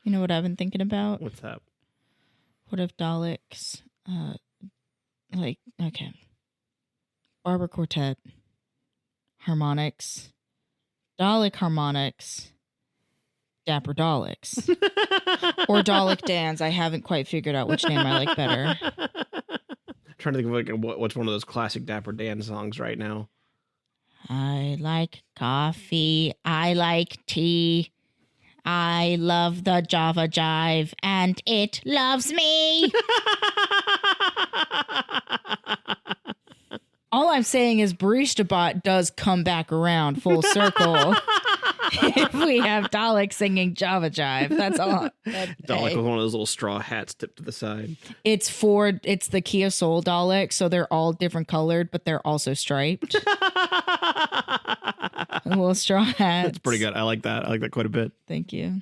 You know what I've been thinking about? What's that? What if Daleks, Barber Quartet, harmonics, Dalek harmonics, Dapper Daleks, or Dalek Dans. I haven't quite figured out which name I like better. Trying to think of what's one of those classic Dapper Dan songs right now. I like coffee. I like tea. I love the Java Jive, and it loves me. All I'm saying is Barista Bot does come back around full circle. If we have Dalek singing Java Jive, that's all. Dalek with one of those little straw hats tipped to the side. It's the Kia Soul Dalek, so they're all different colored, but they're also striped. Little straw hats. That's pretty good. I like that. I like that quite a bit. Thank you.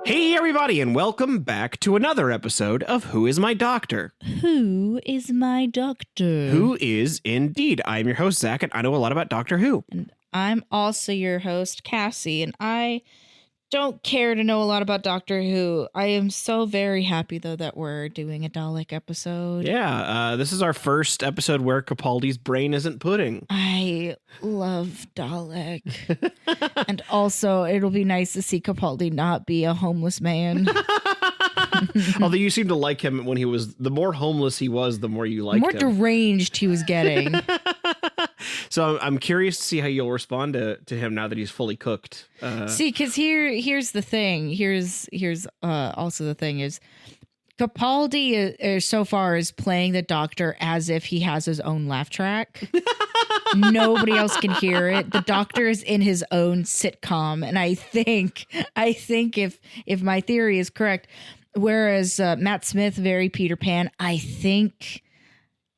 Hey, everybody, and welcome back to another episode of Who Is My Doctor? Who is my doctor? Who is indeed. I'm your host, Zach, and I know a lot about Doctor Who. And I'm also your host, Cassie, and I don't care to know a lot about Doctor Who. I am so very happy, though, that we're doing a Dalek episode. Yeah, this is our first episode where Capaldi's brain isn't pudding. I love Dalek. And also, it'll be nice to see Capaldi not be a homeless man. Although you seem to like him when he was, the more homeless he was, the more you liked him. The more deranged he was getting. So I'm curious to see how you'll respond to him now that he's fully cooked. See, because here's the thing. Here's also the thing is Capaldi so far is playing the Doctor as if he has his own laugh track. Nobody else can hear it. The Doctor is in his own sitcom, and I think if my theory is correct, whereas Matt Smith very Peter Pan, I think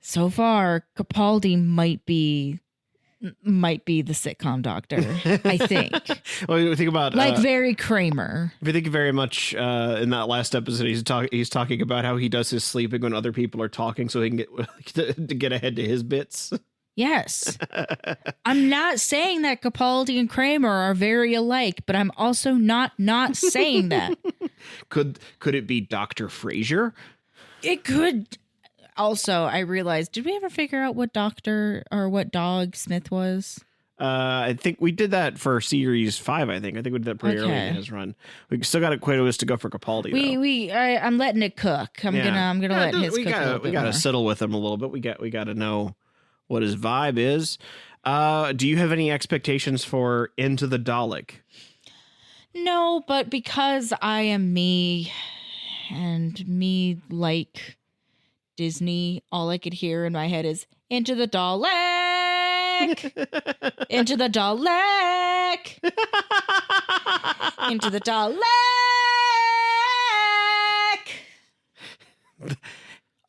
so far Capaldi might be the sitcom Doctor. I think. Well, you think about very Kramer. If you think very much in that last episode, he's talking about how he does his sleeping when other people are talking, so he can get to get ahead to his bits. Yes. I'm not saying that Capaldi and Kramer are very alike, but I'm also not saying that. Could it be Dr. Frasier? It could. Also, I realized, did we ever figure out what doctor or what dog Smith was? I think we did that for series 5. I think we did that pretty early in his run. We still got quite a ways to go for Capaldi. I'm letting it cook. I'm gonna let his cook. We gotta settle with him a little bit. We got to know what his vibe is. Do you have any expectations for Into the Dalek? No, but because I am me, and me like Disney, all I could hear in my head is Into the Dalek, Into the Dalek, Into the Dalek.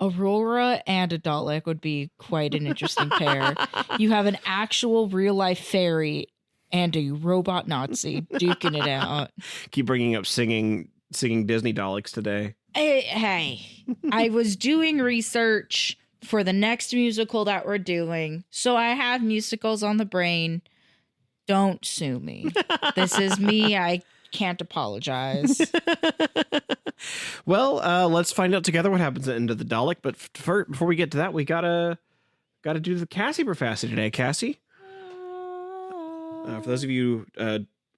Aurora and a Dalek would be quite an interesting pair. You have an actual real life fairy and a robot Nazi duking it out. Keep bringing up singing Disney Daleks today. Hey, I was doing research for the next musical that we're doing, so I have musicals on the brain. Don't sue me. This is me. I can't apologize. Well, let's find out together what happens at Into the Dalek. But before we get to that, we gotta do the Cassie Professor today. Cassie, for those of you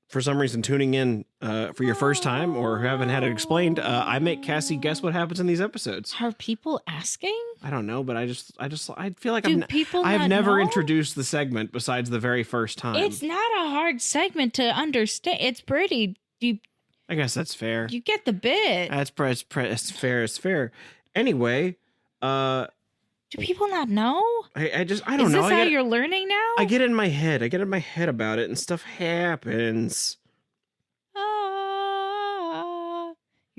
for some reason tuning in for your first time or who haven't had it explained, I make Cassie guess what happens in these episodes. Are people asking? I don't know, but I feel like I've never introduced the segment besides the very first time. It's not a hard segment to understand. It's pretty. I guess that's fair. You get the bit. It's fair. It's fair. Anyway, do people not know? I don't know. Is this how you're learning now? I get in my head about it and stuff happens.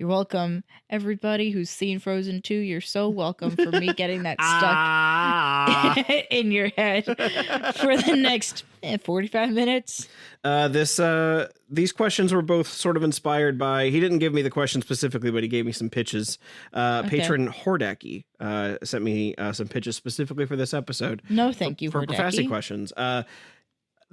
You're welcome. Everybody who's seen Frozen 2, you're so welcome for me getting that stuck in your head for the next 45 minutes. These questions were both sort of inspired by, he didn't give me the question specifically, but he gave me some pitches. Patron Hordaki sent me some pitches specifically for this episode. No, thank you, for Hordaki. Profassi questions.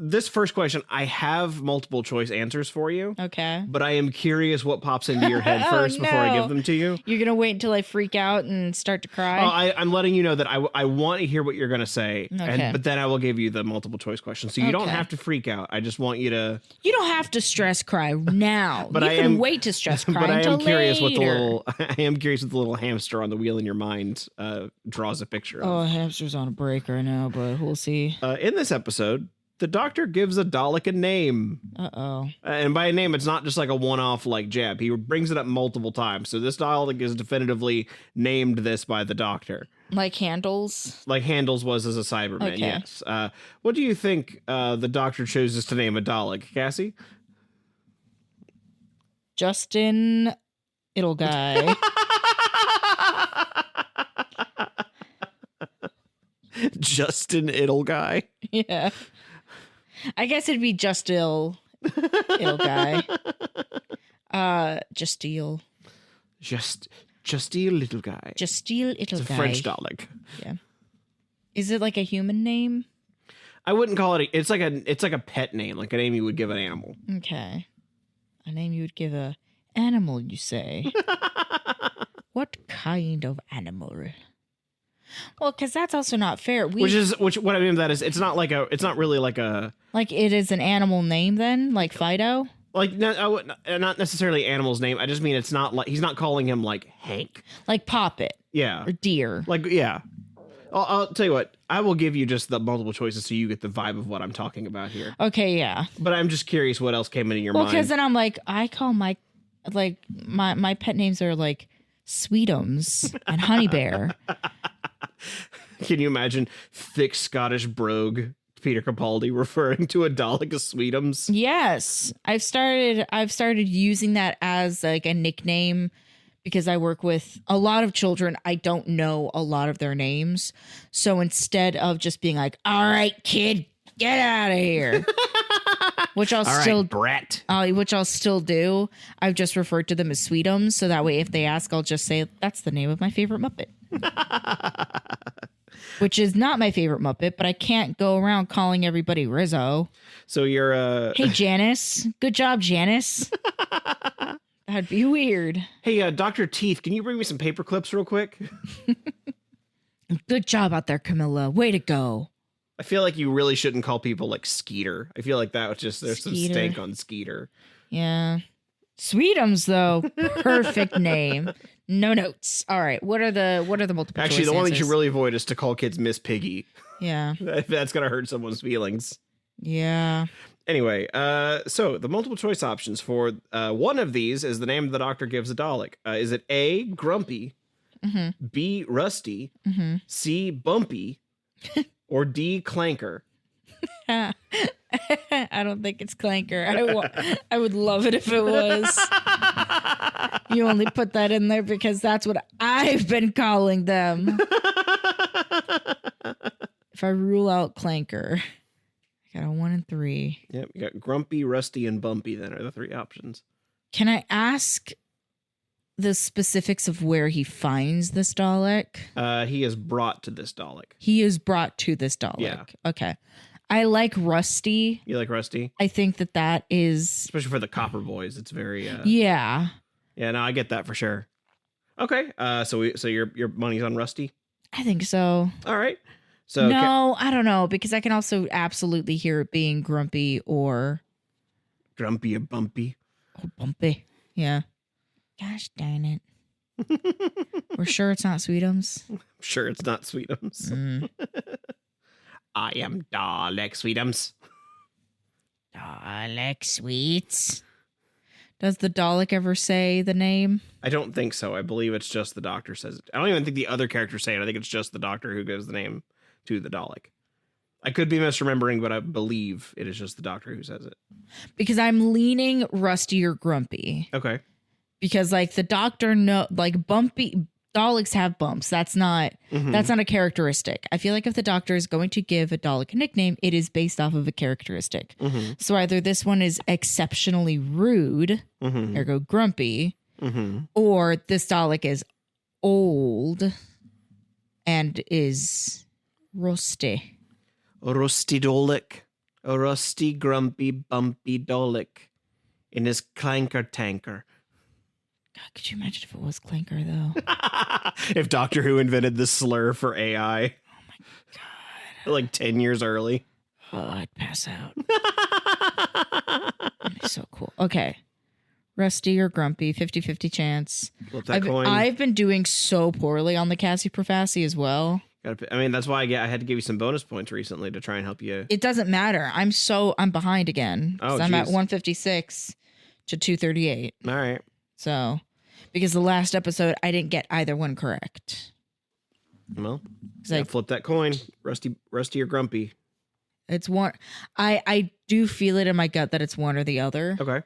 This first question, I have multiple choice answers for you. Okay. But I am curious what pops into your head first before I give them to you. You're going to wait until I freak out and start to cry? Oh, I'm letting you know that I want to hear what you're going to say. Okay. But then I will give you the multiple choice questions. So you don't have to freak out. I just want you to... You don't have to stress cry now. But you can wait to stress cry but until I am curious later. I am curious what the little hamster on the wheel in your mind draws a picture of. Oh, hamster's on a break right now, but we'll see. In this episode, the Doctor gives a Dalek a name. Uh-oh. And by a name, it's not just like a one-off like jab. He brings it up multiple times. So this Dalek is definitively named this by the Doctor. Like Handles? Like Handles was as a Cyberman, Okay. yes. What do you think the Doctor chooses to name a Dalek, Cassie? Justin Ittle Guy. Justin Ittle Guy. Yeah. I guess it'd be Ittle Guy. Justeel. Justeel Little Guy. Justeel Ittle It's Guy. a French Dalek. Yeah. Is it like a human name? I wouldn't call it. It's like a pet name, like a name you would give an animal. Okay. A name you would give a animal, you say? What kind of animal? Well, because that's also not fair. What I mean by that is it's not really like a Like it is an animal name then, like Fido. like not necessarily animal's name. I just mean it's not like he's not calling him like Hank. Like Poppet Yeah, or Deer. like yeah. I'll tell you what. I will give you just the multiple choices so you get the vibe of what I'm talking about here. Okay, yeah. But I'm just curious what else came into your Well, mind. because then I'm like, I call my pet names are like Sweetums and Honey Bear. Can you imagine thick Scottish brogue Peter Capaldi referring to a Dalek as Sweetums? Yes, I've started using that as like a nickname because I work with a lot of children. I don't know a lot of their names, so instead of just being like, "All right, kid, get out of here," which I'll Brett. which I'll still do, I've just referred to them as Sweetums, so that way if they ask, I'll just say that's the name of my favorite Muppet. Which is not my favorite Muppet, but I can't go around calling everybody Rizzo. So you're Hey, Janice. Good job, Janice. That'd be weird. Hey, Dr. Teeth, can you bring me some paper clips real quick? Good job out there, Camilla. Way to go. I feel like you really shouldn't call people like Skeeter. I feel like that was just there's some Skeeter. stank on Skeeter. Yeah. Sweetums, though. Perfect name. No notes. All right. What are the multiple Actually, choice the one thing you answers? should really avoid is to call kids Miss Piggy. Yeah. That's gonna hurt someone's feelings. Yeah. Anyway, so the multiple choice options for one of these is the name the Doctor gives a Dalek. Is it A, Grumpy, B, Rusty, C, Bumpy, or D, Clanker? I don't think it's Clanker. I would love it if it was. You only put that in there because that's what I've been calling them. If I rule out Clanker, I got a 1 and 3. Yep, you got Grumpy, Rusty, and Bumpy then are the three options. Can I ask the specifics of where he finds this Dalek? He is brought to this Dalek. He is brought to this Dalek. Yeah. Okay. I like Rusty. You like Rusty? I think that is... Especially for the Copper Boys. It's very... Yeah. Yeah, no, I get that for sure. Okay, so your money's on Rusty? I think so. All right. So No, I don't know, because I can also absolutely hear it being Grumpy or... Grumpy or Bumpy? Oh, Bumpy. Yeah. Gosh darn it. We're sure it's not Sweetums? I'm sure it's not Sweetums. Mm. I am Dalek Sweetums. Dalek Sweets. Does the Dalek ever say the name? I don't think so. I believe it's just the Doctor says it. I don't even think the other characters say it. I think it's just the Doctor who gives the name to the Dalek. I could be misremembering, but I believe it is just the Doctor who says it. Because I'm leaning Rusty or Grumpy. Okay. because like the doctor bumpy Daleks have bumps. That's not a characteristic. I feel like if the doctor is going to give a Dalek a nickname, it is based off of a characteristic. So either this one is exceptionally rude, ergo grumpy, or this Dalek is old and is rusty. A rusty Dalek. A rusty, grumpy, bumpy Dalek in his clanker tanker. God, could you imagine if it was Clanker, though? If Doctor Who invented the slur for AI. Oh, my God. Like 10 years early. Oh, I'd pass out. That'd be so cool. Okay. Rusty or grumpy, 50-50 chance. Flip that coin. I've been doing so poorly on the Cassie Profassi as well. I mean, that's why I had to give you some bonus points recently to try and help you. It doesn't matter. I'm behind again. Oh, I'm at 156 to 238. All right. So, because the last episode, I didn't get either one correct. Well, flip that coin. Rusty or grumpy. It's one. I do feel it in my gut that it's one or the other. Okay.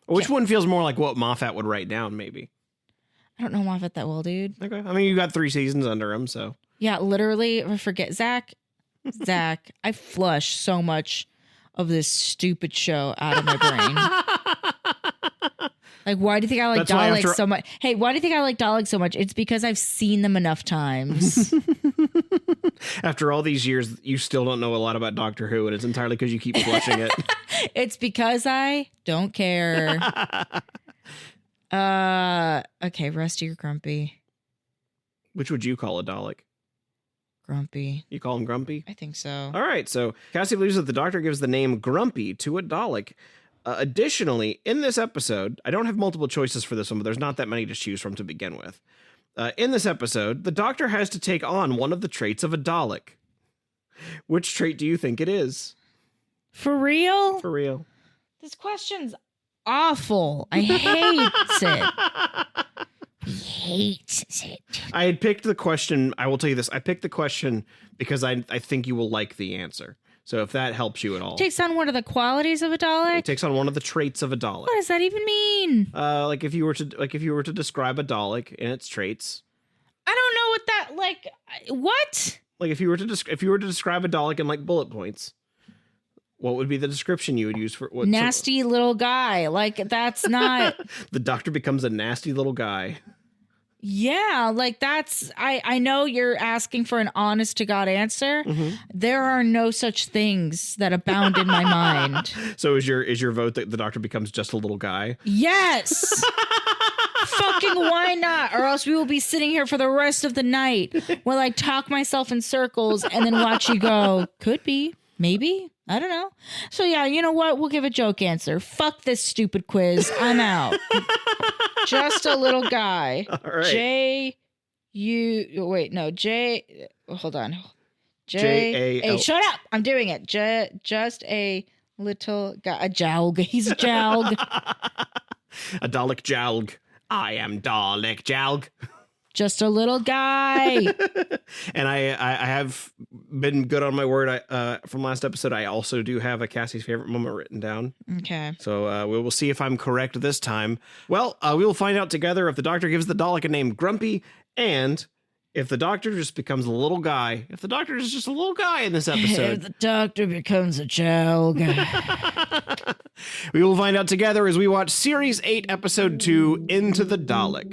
Which one feels more like what Moffat would write down, maybe? I don't know Moffat that well, dude. Okay. I mean, you got 3 seasons under him, so. Yeah, literally, I forget. Zach, I flush so much of this stupid show out of my brain. Like, why do you think I like Dalek so much? Hey, why do you think I like Dalek so much? It's because I've seen them enough times. After all these years, you still don't know a lot about Doctor Who, and it's entirely because you keep flushing it. It's because I don't care. Okay, Rusty or Grumpy? Which would you call a Dalek? Grumpy. You call him Grumpy? I think so. All right, so Cassie believes that the Doctor gives the name Grumpy to a Dalek. Additionally, in this episode, I don't have multiple choices for this one, but there's not that many to choose from to begin with. In this episode, the Doctor has to take on one of the traits of a Dalek. Which trait do you think it is? For real? For real. This question's awful. I hate it. He hates it. I had picked the question. I will tell you this. I picked the question because I think you will like the answer. So if that helps you at all. Takes on one of the qualities of a Dalek? It takes on one of the traits of a Dalek. What does that even mean? Like if you were to describe a Dalek and its traits. I don't know what that what? Like if you were to describe a Dalek in like bullet points, what would be the description you would use for what? Nasty little guy. Like that's not. The Doctor becomes a nasty little guy. Yeah, like that's I know you're asking for an honest to God answer. There are no such things that abound in my mind. So is your vote that the Doctor becomes just a little guy? Yes. Fucking why not? Or else we will be sitting here for the rest of the night while I talk myself in circles and then watch you go, could be, maybe, I don't know. So yeah, you know what? We'll give a joke answer. Fuck this stupid quiz. I'm out. Just a little guy. All right. Hold on. J-A-L. Shut up. I'm doing it. Just a little guy. A jalg. He's a jalg. A Dalek jalg. I am Dalek jalg. Just a little guy. And I have been good on my word. From last episode, I also do have a Cassie's favorite moment written down. Okay. So we will see if I'm correct this time. Well, we will find out together if the Doctor gives the Dalek a name Grumpy, and if the Doctor just becomes a little guy. If the Doctor is just a little guy in this episode. If the Doctor becomes a child guy. We will find out together as we watch Series 8, Episode 2, Into the Dalek.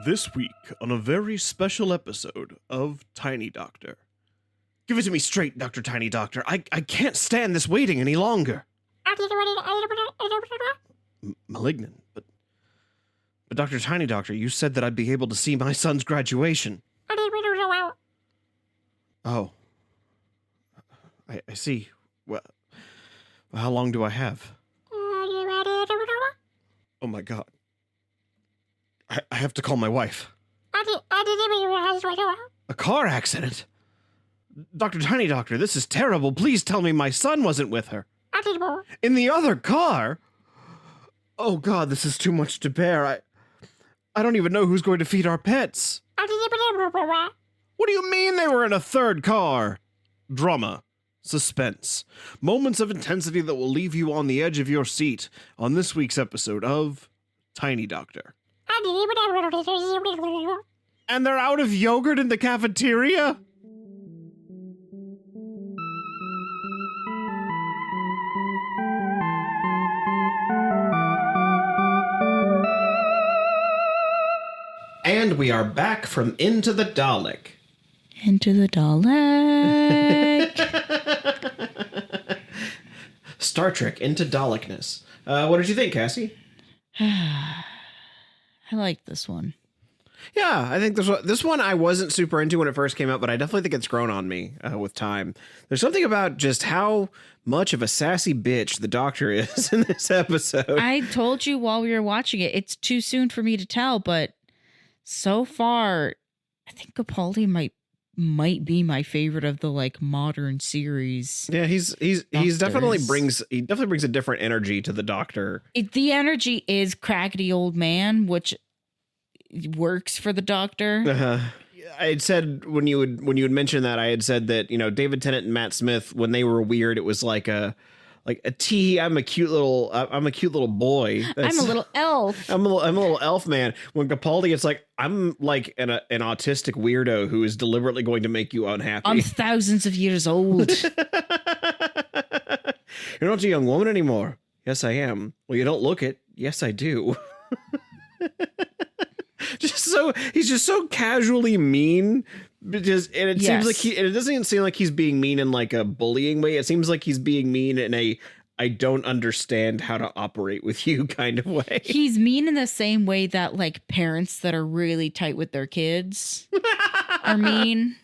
This week on a very special episode of Tiny Doctor. Give it to me straight, Dr. Tiny Doctor. I can't stand this waiting any longer. Malignant, but Dr. Tiny Doctor, you said that I'd be able to see my son's graduation. Oh. I see. Well, how long do I have? Oh my God. I have to call my wife. A car accident? Dr. Tiny Doctor, this is terrible. Please tell me my son wasn't with her. In the other car? Oh God, this is too much to bear. I don't even know who's going to feed our pets. What do you mean they were in a third car? Drama. Suspense. Moments of intensity that will leave you on the edge of your seat on this week's episode of Tiny Doctor. And they're out of yogurt in the cafeteria? And we are back from Into the Dalek. Into the Dalek. Star Trek Into Dalekness. What did you think, Cassie? I like this one. Yeah, I think this one I wasn't super into when it first came out, but I definitely think it's grown on me with time. There's something about just how much of a sassy bitch the Doctor is in this episode. I told you while we were watching it, it's too soon for me to tell, but so far, I think Capaldi might be my favorite of the like modern series. Yeah, he's definitely brings a different energy to the Doctor. The energy is crackety old man, which works for the Doctor. I had said when you would mention that, I had said that, you know, David Tennant and Matt Smith, when they were weird, it was like a I'm a cute little boy. I'm a little elf. I'm a little elf man. When Capaldi, it's like I'm like an autistic weirdo who is deliberately going to make you unhappy. I'm thousands of years old. You're not a young woman anymore. Yes, I am. Well, you don't look it. Yes, I do. He's just so casually mean. Seems like it doesn't seem like he's being mean in like a bullying way. It seems like he's being mean in a I don't understand how to operate with you kind of way. He's mean in the same way that like parents that are really tight with their kids are mean.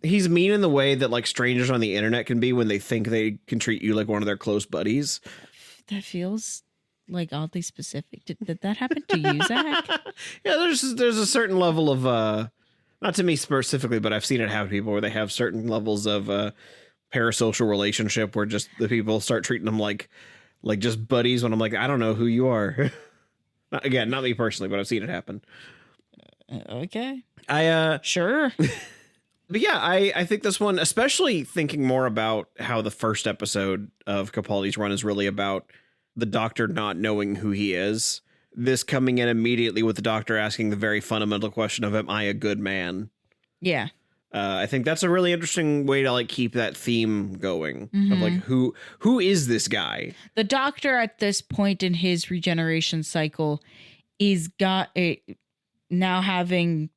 He's mean in the way that like strangers on the internet can be when they think they can treat you like one of their close buddies. That feels like oddly specific. Did that happen to you, Zach? Yeah, there's a certain level of not to me specifically, but I've seen it happen to people where they have certain levels of parasocial relationship where just the people start treating them like just buddies when I'm like, I don't know who you are. Again, not me personally, but I've seen it happen. Okay. Sure. But yeah, I think this one, especially thinking more about how the first episode of Capaldi's run is really about the Doctor not knowing who he is. This coming in immediately with the Doctor asking the very fundamental question of, am I a good man? Yeah. I think that's a really interesting way to like keep that theme going of like, who is this guy? The Doctor at this point in his regeneration cycle is now having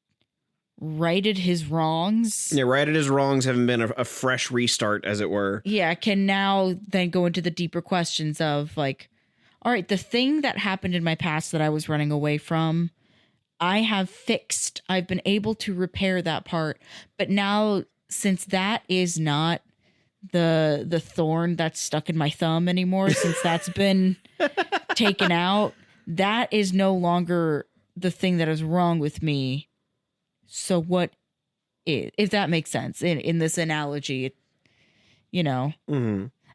righted his wrongs. Yeah, righted his wrongs, having been a fresh restart, as it were. Yeah, can now then go into the deeper questions of like, all right, the thing that happened in my past that I was running away from, I have fixed. I've been able to repair that part. But now, since that is not the thorn that's stuck in my thumb anymore, since that's been taken out, that is no longer the thing that is wrong with me. So what is, if that makes sense in this analogy, you know,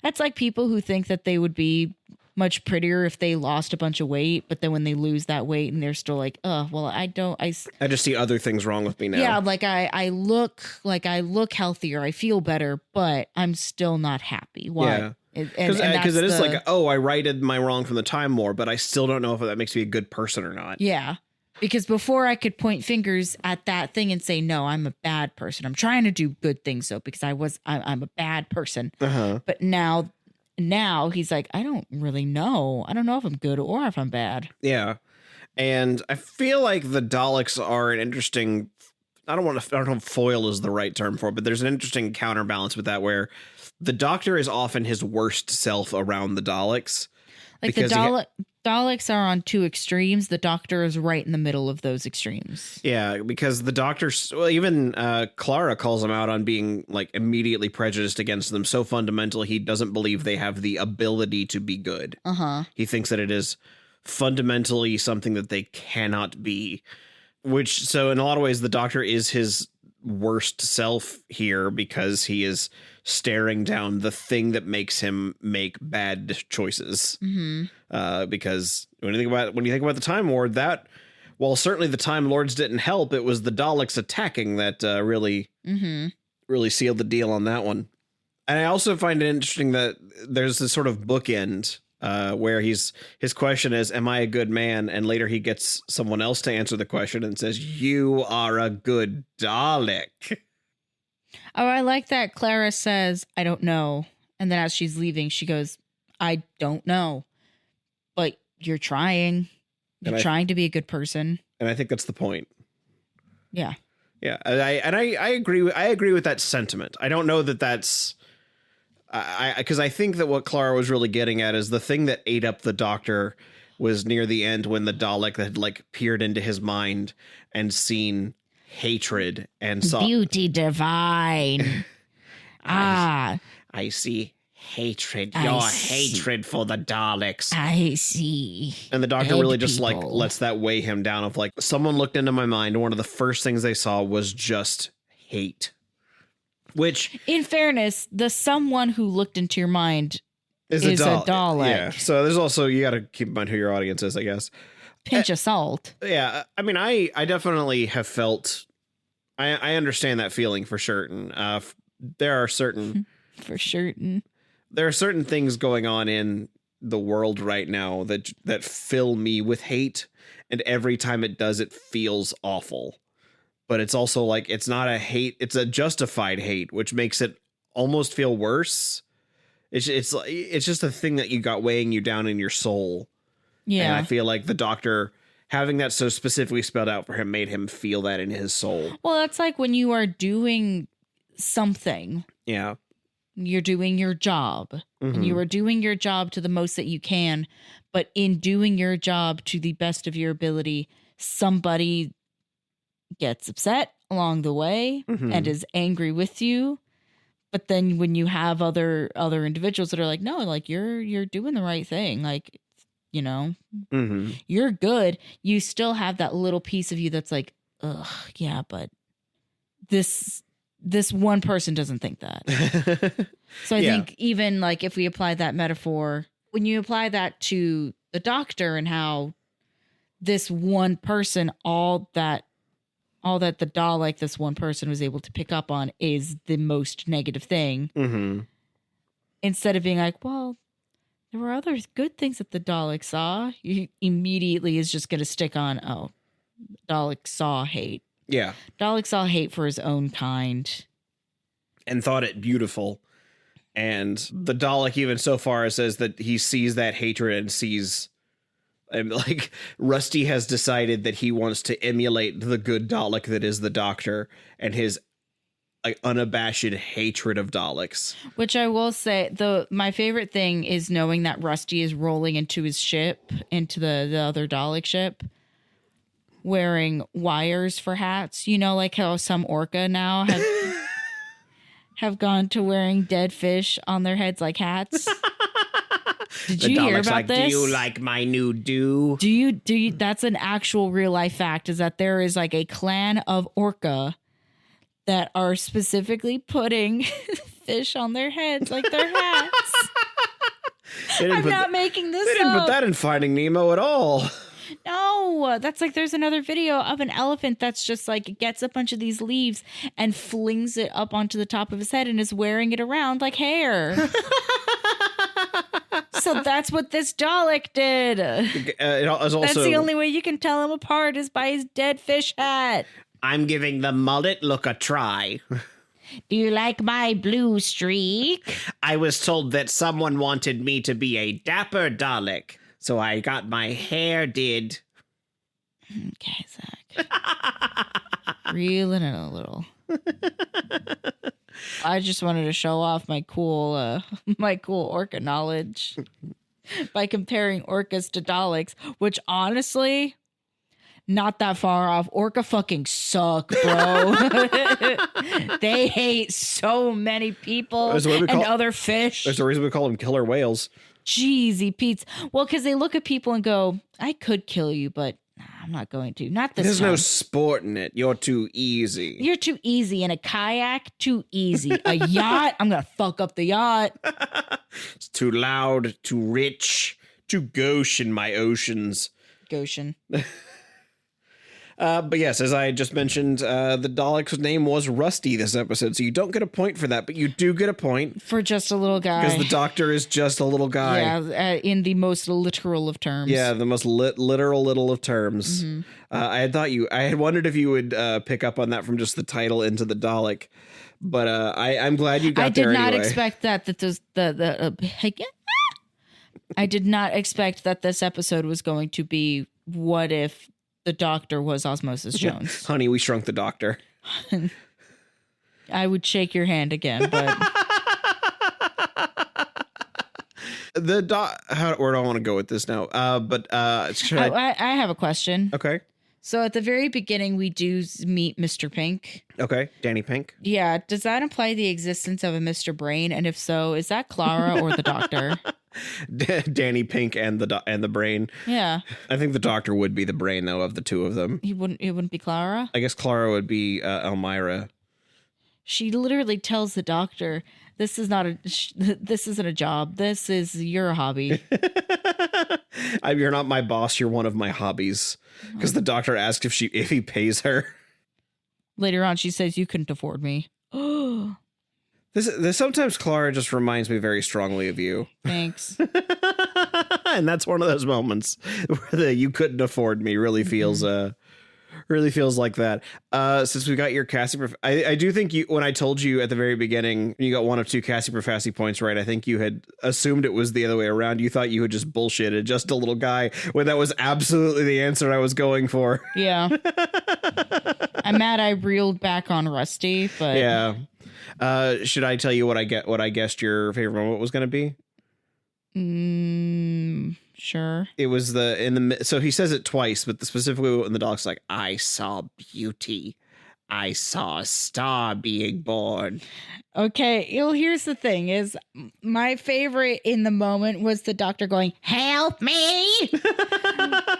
that's like people who think that they would be much prettier if they lost a bunch of weight, but then when they lose that weight and they're still like, oh, well, I just see other things wrong with me now. Yeah, like I look healthier, I feel better, but I'm still not happy. Why? Yeah. Because it is like, oh, I righted my wrong from the Time War, but I still don't know if that makes me a good person or not. Yeah. Because before I could point fingers at that thing and say, no, I'm a bad person. I'm trying to do good things though, because I'm a bad person. But now he's like, I don't really know. I don't know if I'm good or if I'm bad. Yeah. And I feel like the Daleks are an interesting, I don't know if foil is the right term for it, but there's an interesting counterbalance with that where the Doctor is often his worst self around the Daleks. Like the Daleks are on two extremes. The Doctor is right in the middle of those extremes. Yeah, because the Doctor, well, even Clara calls him out on being like immediately prejudiced against them so fundamentally he doesn't believe they have the ability to be good. He thinks that it is fundamentally something that they cannot be. Which, so in a lot of ways, the Doctor is his worst self here because he is staring down the thing that makes him make bad choices. Because when you think about the Time War, that while certainly the Time Lords didn't help, it was the Daleks attacking that really sealed the deal on that one. And I also find it interesting that there's this sort of bookend where his question is, am I a good man? And later he gets someone else to answer the question and says, you are a good Dalek. Oh, I like that Clara says, I don't know. And then as she's leaving, she goes, I don't know. But you're trying. You're trying to be a good person. And I think that's the point. Yeah. Yeah. And I agree with that sentiment. I don't know that that's... because I think that what Clara was really getting at is the thing that ate up the Doctor was near the end when the Dalek had like peered into his mind and seen hatred and saw beauty divine. I see hatred. Your hatred for the Daleks. I see. And the Doctor really just like lets that weigh him down of like, someone looked into my mind and one of the first things they saw was just hate. Which, in fairness, the someone who looked into your mind is a Dalek. Yeah. So there's also, you got to keep in mind who your audience is, I guess. Pinch of salt. Yeah. I mean, I definitely have felt, I understand that feeling for certain. There are certain. For certain. There are certain things going on in the world right now that fill me with hate. And every time it does, it feels awful. But it's also like, it's not a hate, it's a justified hate, which makes it almost feel worse. It's just a thing that you got weighing you down in your soul. Yeah. And I feel like the Doctor having that so specifically spelled out for him made him feel that in his soul. Well, that's like when you are doing something. Yeah. You're doing your job and you are doing your job to the most that you can. But in doing your job to the best of your ability, somebody gets upset along the way and is angry with you. But then when you have other individuals that are like, no, like you're doing the right thing. Like, you know, you're good. You still have that little piece of you that's like, ugh, yeah, but this one person doesn't think that. So I think even like if we apply that metaphor, when you apply that to the Doctor and how this one person, all that the Dalek, this one person was able to pick up on is the most negative thing. Instead of being like, well, there were other good things that the Dalek saw. You immediately is just going to stick on, oh, Dalek saw hate. Yeah. Dalek saw hate for his own kind. And thought it beautiful. And the Dalek even so far says that he sees that hatred and sees... And like Rusty has decided that he wants to emulate the good Dalek that is the Doctor and his like unabashed hatred of Daleks. Which I will say, my favorite thing is knowing that Rusty is rolling into his ship, into the other Dalek ship, wearing wires for hats. You know, like how some orca now have gone to wearing dead fish on their heads like hats. Did you hear about this? Do you like my new do? Do you? That's an actual real life fact. Is that there is like a clan of orca that are specifically putting fish on their heads like their hats. I'm not making this up. They didn't put that in Finding Nemo at all. No, that's like there's another video of an elephant that's just like gets a bunch of these leaves and flings it up onto the top of his head and is wearing it around like hair. So that's what this Dalek did. That's the only way you can tell him apart is by his dead fish hat. I'm giving the mullet look a try. Do you like my blue streak? I was told that someone wanted me to be a dapper Dalek, so I got my hair did. Okay, Zach. Reeling in a little. I just wanted to show off my cool orca knowledge by comparing orcas to Daleks, which honestly, not that far off. Orca fucking suck, bro. They hate so many people and other fish. There's a reason we call them killer whales. Jeezy Pete's. Well, because they look at people and go, I could kill you, but I'm not going to. Not this There's time. no sport in it. You're too easy. You're too easy. In a kayak, too easy. A yacht, I'm going to fuck up the yacht. It's too loud, too rich, too gauche in my oceans. Goshen. But yes, as I just mentioned, the Dalek's name was Rusty this episode, so you don't get a point for that, but you do get a point For just a little guy. because the Doctor is just a little guy. Yeah, in the most literal of terms. Yeah, the most literal little of terms. I had wondered if you would pick up on that from just the title Into the Dalek, but I'm glad you got there anyway. I did not expect that I did not expect that this episode was going to be what if the Doctor was Osmosis Jones. Honey, we shrunk the Doctor. I would shake your hand again, but where do I want to go with this now? I have a question. Okay. So at the very beginning, we do meet Mr. Pink. Okay, Danny Pink. Yeah, does that imply the existence of a Mr. Brain? And if so, is that Clara or the Doctor? Danny Pink and the Brain. Yeah, I think the Doctor would be the Brain though of the two of them. It wouldn't be Clara. I guess Clara would be Elmira. She literally tells the Doctor, "This is not this isn't a job. This is your hobby." You're not my boss. You're one of my hobbies. Because the Doctor asked if he pays her. Later on, she says, "You couldn't afford me." Oh, This sometimes Clara just reminds me very strongly of you. thanks. And that's one of those moments where the "you couldn't afford me" really feels like that. Since we got your Cassie, I do think when I told you at the very beginning, you got one of two Cassie Profassi points right. I think you had assumed it was the other way around. You thought you had just bullshitted, just a little guy, when that was absolutely the answer I was going for. Yeah. I'm mad I reeled back on Rusty, but yeah. Should I tell you what I guessed your favorite moment was going to be? Sure. It was so he says it twice, but specifically when the Dalek's like, "I saw beauty. I saw a star being born." Okay, here's the thing is my favorite in the moment was the Doctor going, "Help me!"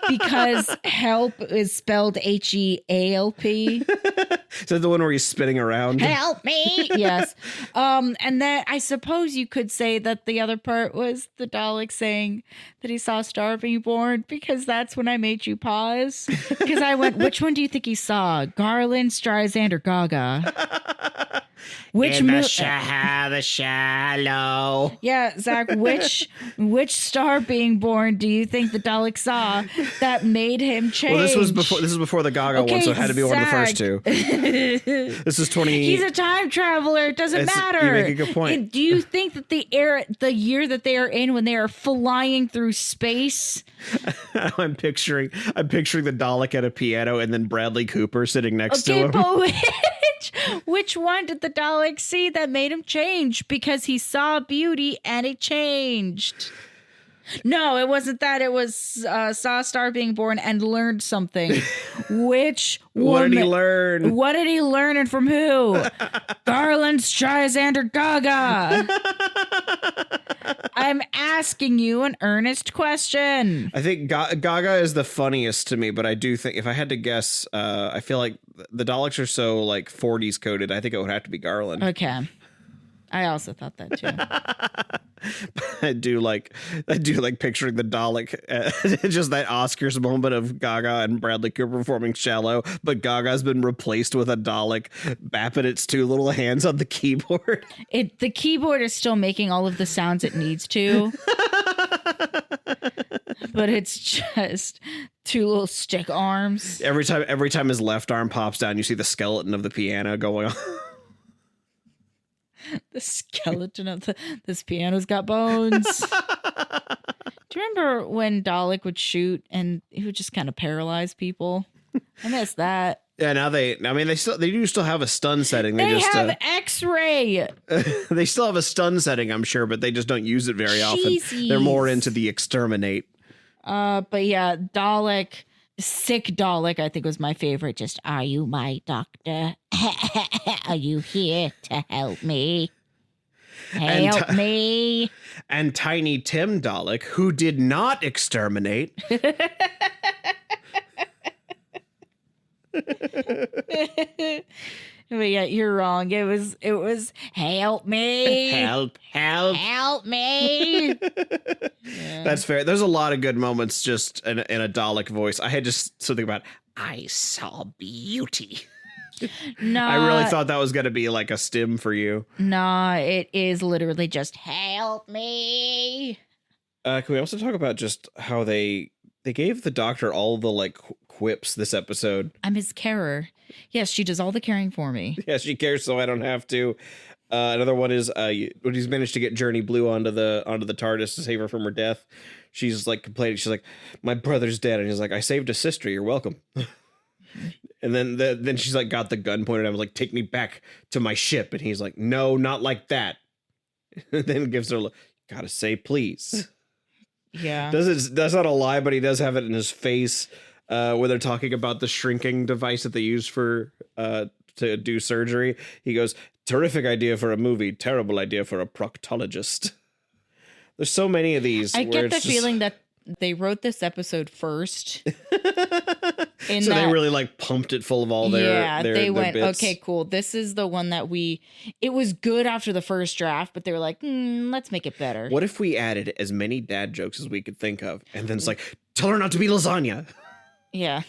Because help is spelled HEALP. Is that the one where he's spinning around? Help me! Yes. And then I suppose you could say that the other part was the Dalek saying that he saw a star being born, because that's when I made you pause. Because I went, which one do you think he saw? Garland, Streisand, or Gaga? Which in the shallow. Yeah, Zach, which star being born do you think the Dalek saw that made him change? Well, this is before the Gaga one, so it had to be one of the first two. This is 20. He's a time traveler. It doesn't matter. You make a good point. And do you think that the year that they are in, when they are flying through space? I'm picturing the Dalek at a piano and then Bradley Cooper sitting next to him. But which one did the Dalek see that made him change? Because he saw beauty and it changed. No, it wasn't that. It was saw a star being born and learned something. Which What did he learn? What did he learn and from who? Garland, Streisand, or Gaga? I'm asking you an earnest question. I think Gaga is the funniest to me, but I do think if I had to guess, I feel like the Daleks are so like 40s coded. I think it would have to be Garland. Okay. I also thought that too. I do like picturing the Dalek, just that Oscars moment of Gaga and Bradley Cooper performing "Shallow," but Gaga's been replaced with a Dalek bapping its two little hands on the keyboard. The keyboard is still making all of the sounds it needs to, but it's just two little stick arms. Every time his left arm pops down, you see the skeleton of the piano going on. The skeleton of this piano's got bones. Do you remember when Dalek would shoot and he would just kind of paralyze people? I miss that. Yeah, now they do still have a stun setting. They have X-ray. They still have a stun setting, I'm sure, but they just don't use it very often. They're more into the exterminate. But yeah, Dalek, sick Dalek, I think was my favorite. Just, "Are you my doctor? Are you here to help me? Help me." And Tiny Tim Dalek, who did not exterminate. But yeah, you're wrong. It was "Help me. Help me." Yeah. That's fair. There's a lot of good moments just in a Dalek voice. I had just something about I saw beauty. Nah, I really thought that was going to be like a stim for you. Nah, it is literally just help me. Can we also talk about just how they gave the doctor all the like quips this episode? I'm his carer. Yes, she does all the caring for me. Yeah, she cares so I don't have to. Another one is when he's managed to get Journey Blue onto the TARDIS to save her from her death. She's like complaining. She's like, "My brother's dead," and he's like, "I saved a sister. You're welcome." And then she's like got the gun pointed. I was like, "Take me back to my ship," and he's like, "No, not like that." And then gives her, "Gotta say please." Yeah, That's not a lie, but he does have it in his face when they're talking about the shrinking device that they use for to do surgery. He goes, "Terrific idea for a movie, terrible idea for a proctologist." There's so many of these. I get the feeling that they wrote this episode first. So they really like pumped it full of all their they went, bits. okay, cool. This is the one that it was good after the first draft, but they were like, let's make it better. What if we added as many dad jokes as we could think of? And then it's like, tell her not to be lasagna. Yeah.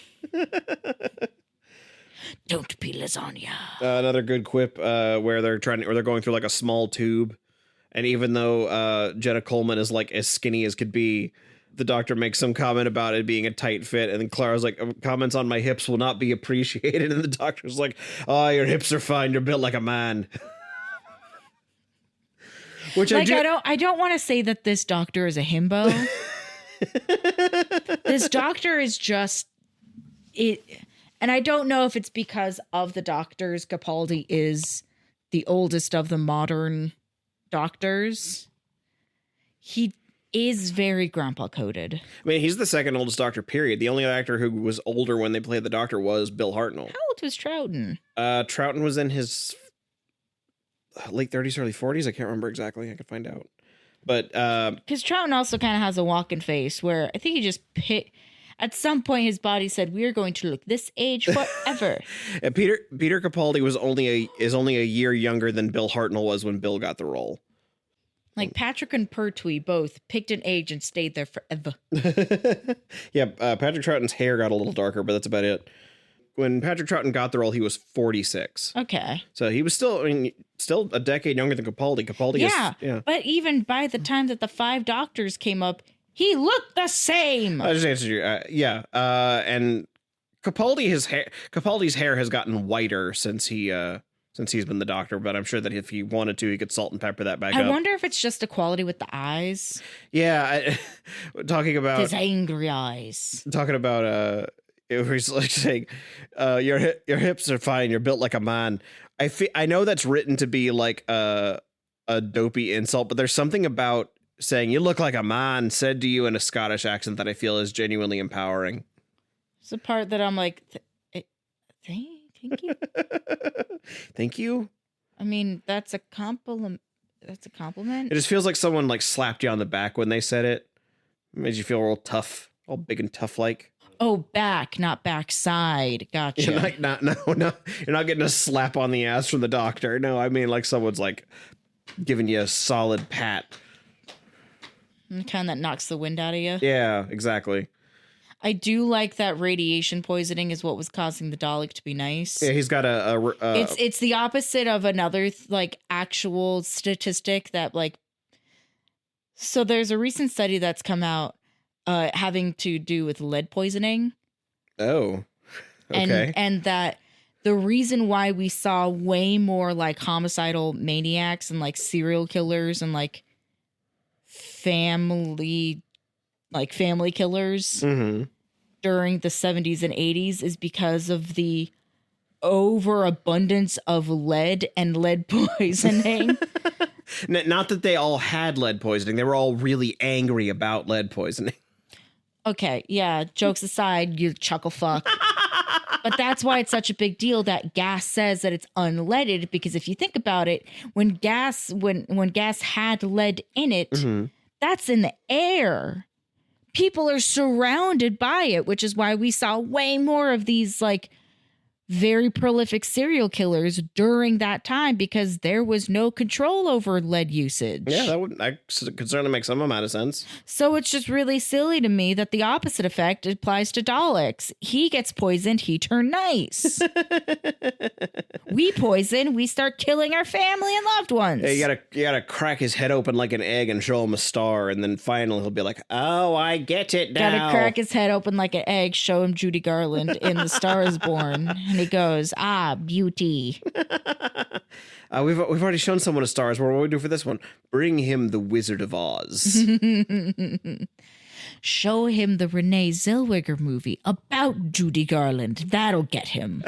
Don't be lasagna. Another good quip where they're going through like a small tube. And even though Jenna Coleman is like as skinny as could be, the doctor makes some comment about it being a tight fit, and then Clara's like, "Comments on my hips will not be appreciated," and the doctor's like, "Oh, your hips are fine. You're built like a man." Which like I don't want to say that this doctor is a himbo. This doctor is just it, and I don't know if it's because of the doctors. Capaldi is the oldest of the modern doctors. He is very grandpa coded. I mean, he's the second oldest doctor, period. The only actor who was older when they played the doctor was Bill Hartnell. How old was Troughton? Troughton was in his late 30s, early 40s. I can't remember exactly. I could find out. But because Troughton also kind of has a walking face where I think he just at some point his body said, "We are going to look this age forever." And Peter Capaldi is only a year younger than Bill Hartnell was when Bill got the role. Like Patrick and Pertwee both picked an age and stayed there forever. Yeah, Patrick Troughton's hair got a little darker, but that's about it. When Patrick Troughton got the role, he was 46. Okay. So he was still a decade younger than Capaldi. Yeah, but even by the time that the 5 doctors came up, he looked the same. I just answered you. And Capaldi's hair has gotten whiter since he's been the doctor, but I'm sure that if he wanted to, he could salt and pepper that back up. I wonder if it's just a quality with the eyes. Yeah, talking about his angry eyes. Talking about it was like saying, your hips are fine. You're built like a man. I know that's written to be like a dopey insult, but there's something about saying you look like a man said to you in a Scottish accent that I feel is genuinely empowering. It's the part that I'm like, thank you. Thank you. I mean, that's a compliment. That's a compliment. It just feels like someone like slapped you on the back when they said it. Made you feel real tough, all big and tough like. Oh, back, not backside. Gotcha. No. You're not getting a slap on the ass from the doctor. No, I mean like someone's like giving you a solid pat. The kind that knocks the wind out of you. Yeah, exactly. I do like that radiation poisoning is what was causing the Dalek to be nice. Yeah, he's got it's the opposite of another like actual statistic that like. So there's a recent study that's come out having to do with lead poisoning. Oh, okay. And that the reason why we saw way more like homicidal maniacs and like serial killers and like family killers during the 70s and 80s is because of the overabundance of lead and lead poisoning. Not that they all had lead poisoning. They were all really angry about lead poisoning. Okay, yeah, jokes aside, you chuckle fuck. But that's why it's such a big deal that gas says that it's unleaded, because if you think about it, when gas had lead in it, that's in the air. People are surrounded by it, which is why we saw way more of these like very prolific serial killers during that time because there was no control over lead usage. Yeah, that could certainly make some amount of sense. So it's just really silly to me that the opposite effect applies to Daleks. He gets poisoned, he turned nice. We poison, we start killing our family and loved ones. Yeah, you gotta crack his head open like an egg and show him a star, and then finally he'll be like, "Oh, I get it now." Gotta crack his head open like an egg, show him Judy Garland in The Star Is Born, and he goes, "Ah, beauty." We've already shown someone a star. What do we do for this one? Bring him the Wizard of Oz. Show him the Renee Zellweger movie about Judy Garland. That'll get him.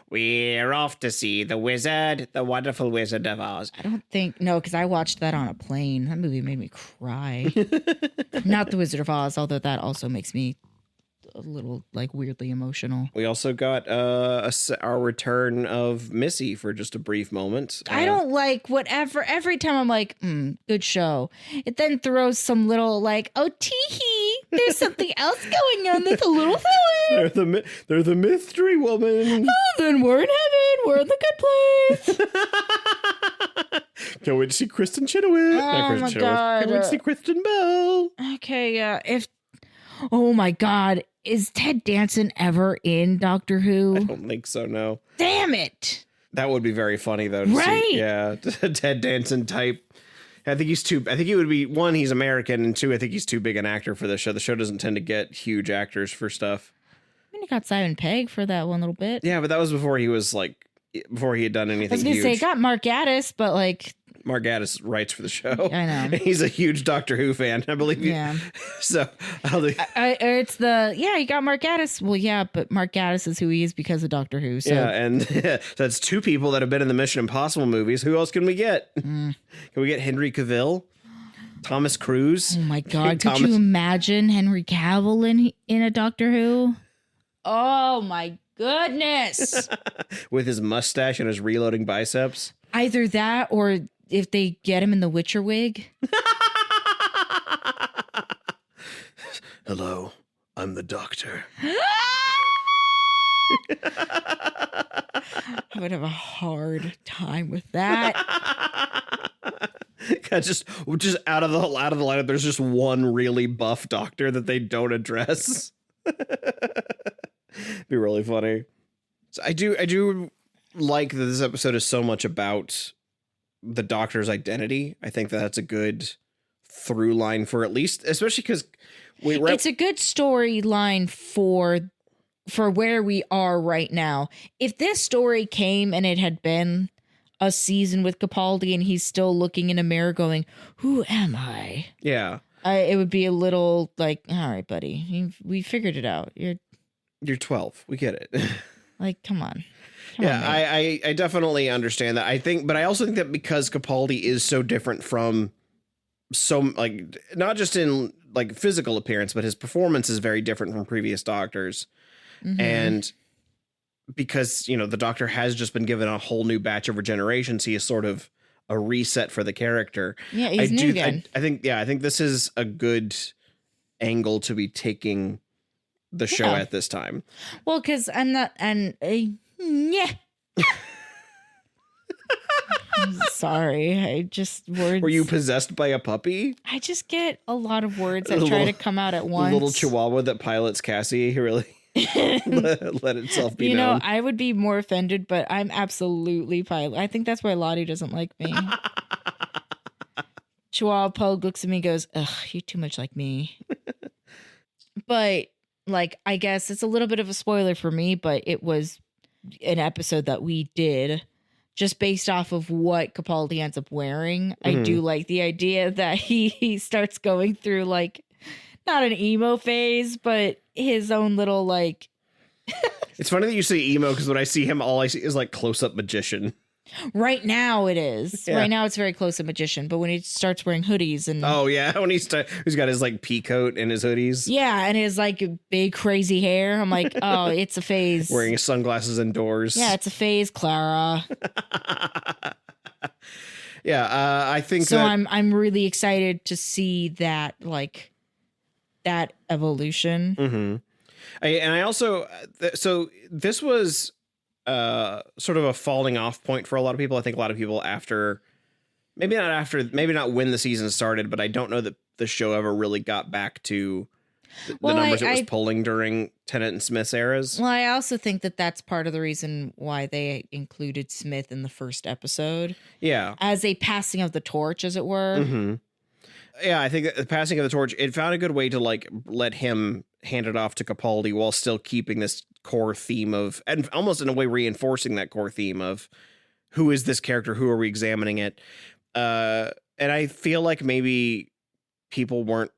We're off to see the wonderful Wizard of Oz. I don't think, no, because I watched that on a plane. That movie made me cry. Not the Wizard of Oz, although that also makes me a little like weirdly emotional. We also got our return of Missy for just a brief moment. I don't like whatever. Every time I'm like, good show. It then throws some little like, oh, tee-hee. There's something else going on that's a little silly. They're the mystery woman. Oh, then we're in heaven. We're in the good place. Can't wait to see Kristen Chenoweth. Oh my God. Can't wait to see Kristen Bell. Okay, oh my God. Is Ted Danson ever in Doctor Who? I don't think so, no. Damn it. That would be very funny, though. Right? See. Yeah, Ted Danson type. I think he would be, one, he's American, and two, I think he's too big an actor for the show. The show doesn't tend to get huge actors for stuff. I mean, he got Simon Pegg for that one little bit. Yeah, but that was before he had done anything huge. I was going to say, it got Mark Gaddis, but like... Mark Gaddis writes for the show. I know. He's a huge Doctor Who fan, I believe. Yeah. So, you got Mark Gaddis. Well, yeah, but Mark Gaddis is who he is because of Doctor Who. So. Yeah, and that's two people that have been in the Mission Impossible movies. Who else can we get? Can we get Henry Cavill? Thomas Cruise? Oh my God. Could you imagine Henry Cavill in a Doctor Who? Oh my goodness. With his mustache and his reloading biceps? Either that or if they get him in the Witcher wig. Hello, I'm the Doctor. I would have a hard time with that. just out of the lineup, there's just one really buff Doctor that they don't address. Be really funny. So I do like that this episode is so much about the Doctor's identity. I think that's a good through line for at least, especially because it's a good storyline for where we are right now. If this story came and it had been a season with Capaldi and he's still looking in a mirror going, who am I? Yeah. It would be a little like, all right, buddy, we figured it out. You're 12. We get it. Like, come on. I definitely understand that. But I also think that because Capaldi is so different from like not just in like physical appearance, but his performance is very different from previous Doctors. Mm-hmm. And because, the Doctor has just been given a whole new batch of regenerations, he is sort of a reset for the character. Yeah, he's new again. I think this is a good angle to be taking the show at this time. Well, because yeah. Sorry, I just words. Were you possessed by a puppy? I just get a lot of words that try to come out at once. A little chihuahua that pilots Cassie, really let itself be known. I would be more offended, but I'm absolutely pilot. I think that's why Lottie doesn't like me. Chihuahua Pug looks at me and goes, ugh, you're too much like me. But like, I guess it's a little bit of a spoiler for me, but it was an episode that we did just based off of what Capaldi ends up wearing. Mm-hmm. I do like the idea that he starts going through like not an emo phase, but his own little like. It's funny that you say emo because when I see him, all I see is like close-up magician. Right now it is. Yeah. Right now it's very close to magician, but when he starts wearing hoodies and when he's got his like pea coat and his hoodies. Yeah, and his like big crazy hair. I'm like, oh, it's a phase. Wearing his sunglasses indoors. Yeah, it's a phase, Clara. Yeah, I think so. I'm really excited to see that evolution. Mm-hmm. I also so this was sort of a falling off point for a lot of people. I think a lot of people maybe not when the season started, but I don't know that the show ever really got back to the numbers it was pulling during Tennant and Smith's eras. Well, I also think that that's part of the reason why they included Smith in the first episode. Yeah. As a passing of the torch, as it were. Mm-hmm. Yeah, I think that the passing of the torch, it found a good way to like let him hand it off to Capaldi while still keeping this core theme of, and almost in a way reinforcing that core theme of who is this character? Who are we examining it? And I feel like maybe people weren't,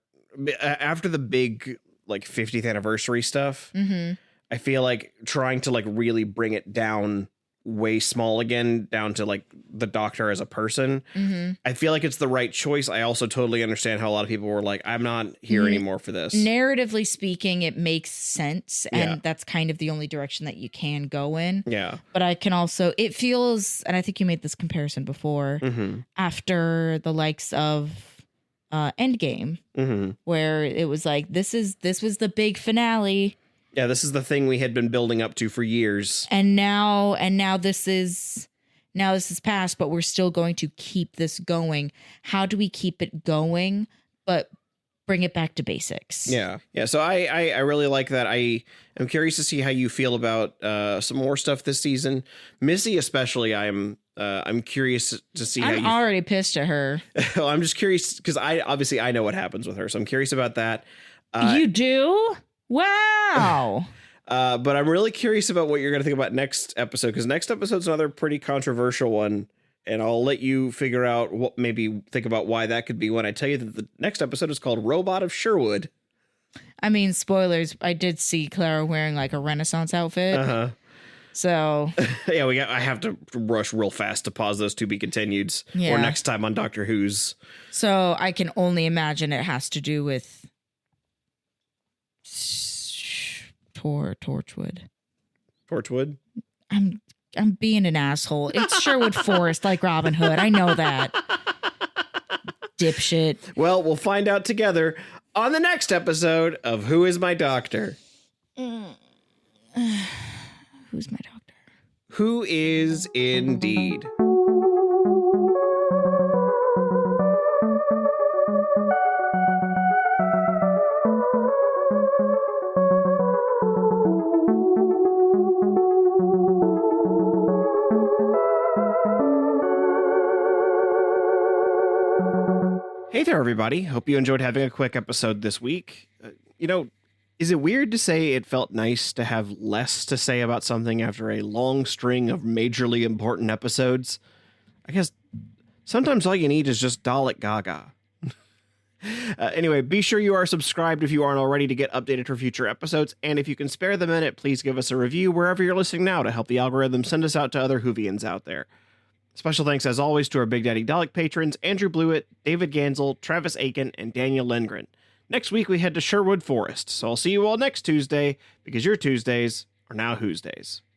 after the big like 50th anniversary stuff, Mm-hmm. I feel like trying to like really bring it down way small again, down to like the Doctor as a person. Mm-hmm. I feel like it's the right choice. I also totally understand how a lot of people were like, I'm not here anymore for this. Narratively speaking, it makes sense. And Yeah. that's kind of the only direction that you can go in. Yeah. But I can also, it feels, and I think you made this comparison before, Mm-hmm. after the likes of Endgame, Mm-hmm. where it was like, this was the big finale. Yeah, this is the thing we had been building up to for years. And now this is past, but we're still going to keep this going. How do we keep it going, but bring it back to basics? Yeah. Yeah. So I really like that. I am curious to see how you feel about some more stuff this season. Missy, especially, I'm curious to see how I'm you already pissed at her. well, I'm just curious because I know what happens with her. So I'm curious about that. You do? Wow. But I'm really curious about what you're going to think about next episode, because next episode's another pretty controversial one. And I'll let you figure out maybe think about why that could be when I tell you that the next episode is called Robot of Sherwood. I mean, spoilers. I did see Clara wearing like a Renaissance outfit. Uh-huh. So Yeah, I have to rush real fast to pause those to be continueds. Yeah. Or next time on Doctor Who's. so I can only imagine it has to do with Torchwood. Torchwood? I'm being an asshole. It's Sherwood Forest, like Robin Hood. I know that. Dipshit. Well, we'll find out together on the next episode of Who Is My Doctor? Who's my doctor? Who is indeed? Hey there, everybody. Hope you enjoyed having a quick episode this week. Is it weird to say it felt nice to have less to say about something after a long string of majorly important episodes? I guess sometimes all you need is just Dalek Gaga. Anyway, be sure you are subscribed if you aren't already to get updated for future episodes, and if you can spare the minute, please give us a review wherever you're listening now to help the algorithm send us out to other Whovians out there. Special thanks, as always, to our Big Daddy Dalek patrons, Andrew Blewett, David Gansel, Travis Aiken, and Daniel Lindgren. Next week, we head to Sherwood Forest, so I'll see you all next Tuesday, because your Tuesdays are now Who's Days.